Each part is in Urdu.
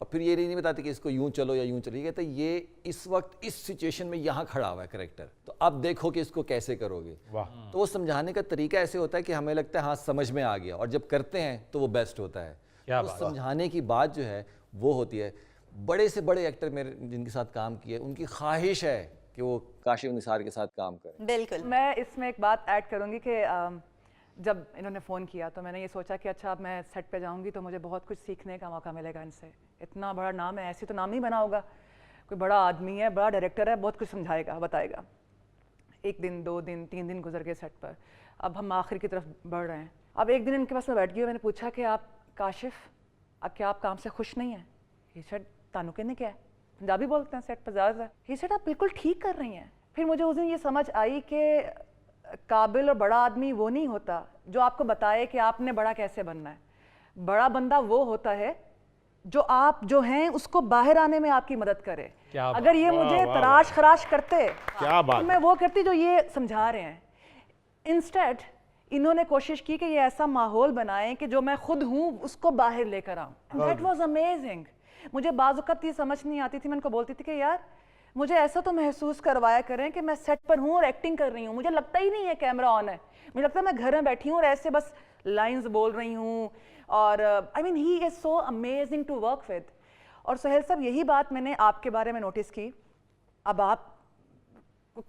اور پھر یہ نہیں بتاتے کہ اس کو یوں چلو یا یوں چلو, یہ کہتے ہیں یہ اس وقت اس سچویشن میں یہاں کھڑا ہوا ہے کریکٹر, تو اب دیکھو کہ اس کو کیسے کرو گے. تو وہ سمجھانے کا طریقہ ایسے ہوتا ہے کہ ہمیں لگتا ہے ہاں سمجھ میں آ گیا, اور جب کرتے ہیں تو وہ بیسٹ ہوتا ہے. تو سمجھانے کی بات جو ہے وہ ہوتی ہے. بڑے سے بڑے ایکٹر میرے جن کے ساتھ کام کیے, ان کی خواہش ہے کہ وہ کاشف نثار کے ساتھ کام کریں. بالکل. میں اس میں ایک بات ایڈ کروں گی کہ جب انہوں نے فون کیا تو میں نے یہ سوچا کہ اچھا اب میں سیٹ پہ جاؤں گی تو مجھے بہت کچھ سیکھنے کا موقع ملے گا ان سے. اتنا بڑا نام ہے, ایسے تو نام نہیں بنا ہوگا, کوئی بڑا آدمی ہے, بڑا ڈائریکٹر ہے, بہت کچھ سمجھائے گا, بتائے گا. 1 دن 2 دن 3 دن گزر گئے سیٹ پر, اب ہم آخر کی طرف بڑھ رہے ہیں. اب ایک دن ان کے پاس میں بیٹھ گئی, میں نے پوچھا کہ آپ کاشف اب کیا آپ کام سے خوش نہیں ہیں؟ ہی سیڈ تانو کہنے کیا ہے, پنجابی بولتے ہیں سیٹ پر زیادہ تر. ہی سیڈ آپ بالکل ٹھیک کر رہی ہیں. پھر مجھے اس دن یہ سمجھ آئی کہ قابل اور بڑا آدمی وہ نہیں ہوتا جو آپ کو بتائے کہ آپ نے بڑا کیسے بننا ہے. بڑا بندہ وہ ہوتا ہے جو آپ جو ہیں اس کو باہر آنے میں آپ کی مدد کرے. اگر یہ مجھے تراش خراش کرتے تو میں وہ کرتی جو یہ سمجھا رہے ہیں. انسٹیڈ انہوں نے کوشش کی کہ یہ ایسا ماحول بنائیں کہ جو میں خود ہوں اس کو باہر لے کر آؤں. That was amazing. مجھے بعض اوقات یہ سمجھ نہیں آتی تھی, میں ان کو بولتی تھی کہ یار مجھے ایسا تو محسوس کروایا کریں کہ میں سیٹ پر ہوں اور ایکٹنگ کر رہی ہوں, مجھے لگتا ہی نہیں ہے کیمرہ آن ہے, مجھے لگتا ہے میں گھر میں بیٹھی ہوں اور ایسے بس لائنز بول رہی ہوں. اور I mean he is so amazing to work with. اور سہیل صاحب یہی بات میں نے آپ کے بارے میں نوٹس کی. اب آپ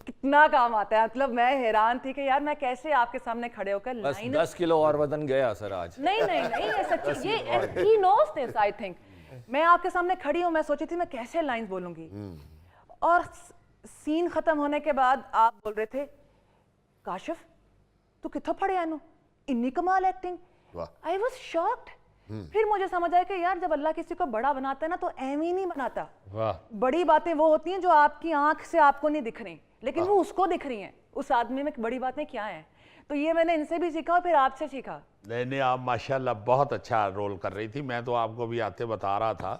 کتنا کام آتا ہے, مطلب میں حیران تھی کہ یار میں کیسے آپ کے سامنے کھڑے ہو کر بس 10 کلو اور وزن گیا سر آج. نہیں سچی, یہ ہی نوز دس. آئی تھنک میں آپ کے سامنے کھڑی ہوں, میں سوچی تھی میں کیسے لائنز بولوں گی, اور سین ختم ہونے کے بعد آپ بول رہے تھے کاشف تو کتھوں پڑھے اینو, انی کمال ایکٹنگ. I was shocked. پھر مجھے سمجھ آیا کہ یار جب اللہ کسی کو بڑا بناتا ہے نا تو ایویں نہیں بناتا. بڑی باتیں وہ ہوتی ہیں جو آپ کی آنکھ سے آپ کو نہیں دکھ رہی لیکن وہ اس کو دکھ رہی ہیں, اس آدمی میں بڑی باتیں کیا ہیں. تو یہ میں نے ان سے بھی سیکھا اور پھر آپ سے سیکھا. نہیں آپ ماشاءاللہ بہت اچھا رول کر رہی تھی. میں تو آپ کو بھی آتے بتا رہا تھا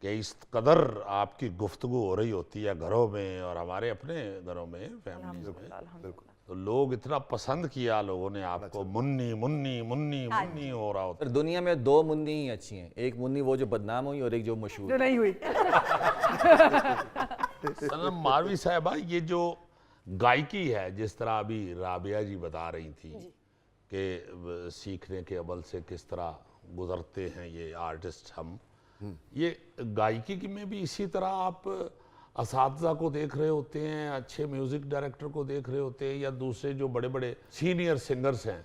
کہ اس قدر آپ کی گفتگو ہو رہی ہوتی ہے گھروں میں اور ہمارے اپنے گھروں میں, فیملیز میں, تو لوگ اتنا پسند کیا لوگوں نے آپ کو. منی منی منی منی ہو رہا ہوتا. دنیا میں 2 منی ہی اچھی ہیں, ایک منی وہ جو بدنام ہوئی اور ایک جو مشہور جو نہیں ہوئی. سنم ماروی صاحبہ, یہ جو گائکی ہے جس طرح ابھی رابعہ جی بتا رہی تھی کہ سیکھنے کے عمل سے کس طرح گزرتے ہیں یہ آرٹسٹ, ہم یہ گائکی کی میں بھی اسی طرح آپ اساتذہ کو دیکھ رہے ہوتے ہیں, اچھے میوزک ڈائریکٹر کو دیکھ رہے ہوتے ہیں, یا دوسرے جو بڑے بڑے سینئر سنگرز ہیں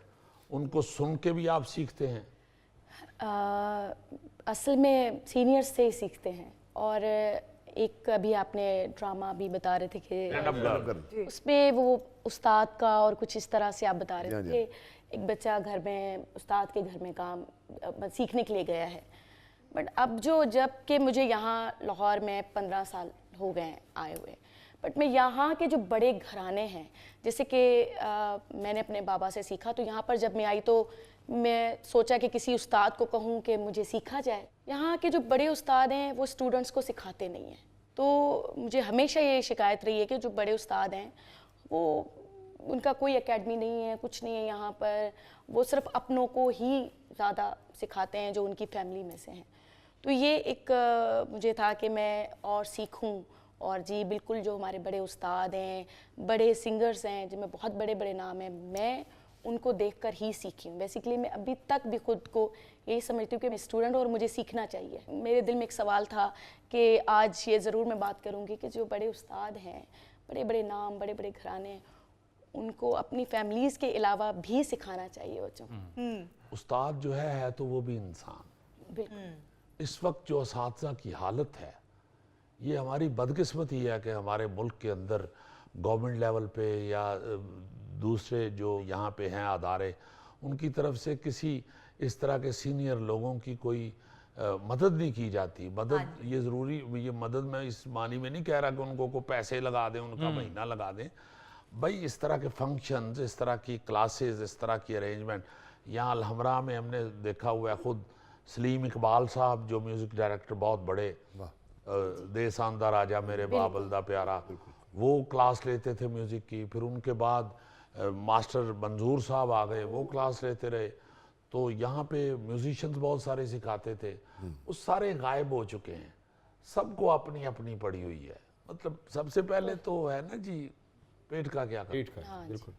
ان کو سن کے بھی آپ سیکھتے ہیں؟ اصل میں سینئر سے ہی سیکھتے ہیں. اور ایک ابھی آپ نے ڈرامہ بھی بتا رہے تھے کہ اس میں وہ استاد کا اور کچھ اس طرح سے آپ بتا رہے تھے کہ ایک بچہ گھر میں استاد کے گھر میں کام سیکھنے کے لیے گیا ہے. بٹ اب جب کہ مجھے یہاں لاہور میں 15 سال ہو گئے ہیں آئے ہوئے, بٹ میں یہاں کے جو بڑے گھرانے ہیں, جیسے کہ میں نے اپنے بابا سے سیکھا, تو یہاں پر جب میں آئی تو میں سوچا کہ کسی استاد کو کہوں کہ مجھے سیکھا جائے. یہاں کے جو بڑے استاد ہیں وہ اسٹوڈنٹس کو سکھاتے نہیں ہیں. تو مجھے ہمیشہ یہ شکایت رہی ہے کہ جو بڑے استاد ہیں وہ ان کا کوئی اکیڈمی نہیں ہے, کچھ نہیں ہے یہاں پر, وہ صرف اپنوں کو ہی زیادہ سکھاتے ہیں جو ان کی فیملی میں سے ہیں. تو یہ ایک مجھے تھا کہ میں اور سیکھوں. اور جی بالکل جو ہمارے بڑے استاد ہیں, بڑے سنگرز ہیں جن میں بہت بڑے بڑے نام ہیں, میں ان کو دیکھ کر ہی سیکھی ہوں. بیسیکلی میں ابھی تک بھی خود کو یہی سمجھتی ہوں کہ میں اسٹوڈنٹ اور مجھے سیکھنا چاہیے. میرے دل میں ایک سوال تھا کہ آج یہ ضرور میں بات کروں گی کہ جو بڑے استاد ہیں, بڑے بڑے نام, بڑے بڑے گھرانے, ان کو اپنی فیملیز کے علاوہ بھی سکھانا چاہیے بچوں. استاد جو ہے تو وہ بھی انسان. بالکل. اس وقت جو اساتذہ کی حالت ہے یہ ہماری بدقسمتی ہے کہ ہمارے ملک کے اندر گورنمنٹ لیول پہ یا دوسرے جو یہاں پہ ہیں ادارے, ان کی طرف سے کسی اس طرح کے سینئر لوگوں کی کوئی مدد نہیں کی جاتی. مدد یہ ضروری, یہ مدد میں اس معنی میں نہیں کہہ رہا کہ ان کو پیسے لگا دیں, ان کا مہینہ لگا دیں. بھائی اس طرح کے فنکشنز, اس طرح کی کلاسز, اس طرح کی ارینجمنٹ یہاں الحمراء میں ہم نے دیکھا ہوا ہے. خود سلیم اقبال صاحب جو میوزک ڈائریکٹر بہت بڑے, دیساندہ راجہ میرے بابل دا پیارا, وہ کلاس لیتے تھے میوزک کی. پھر ان کے بعد ماسٹر منظور صاحب آ گئے, وہ کلاس لیتے رہے. تو یہاں پہ میوزیشنز بہت سارے سکھاتے تھے، وہ سارے غائب ہو چکے ہیں، سب کو اپنی اپنی پڑی ہوئی ہے. مطلب سب سے پہلے تو ہے نا جی پیٹ کا کیا کرنا. بالکل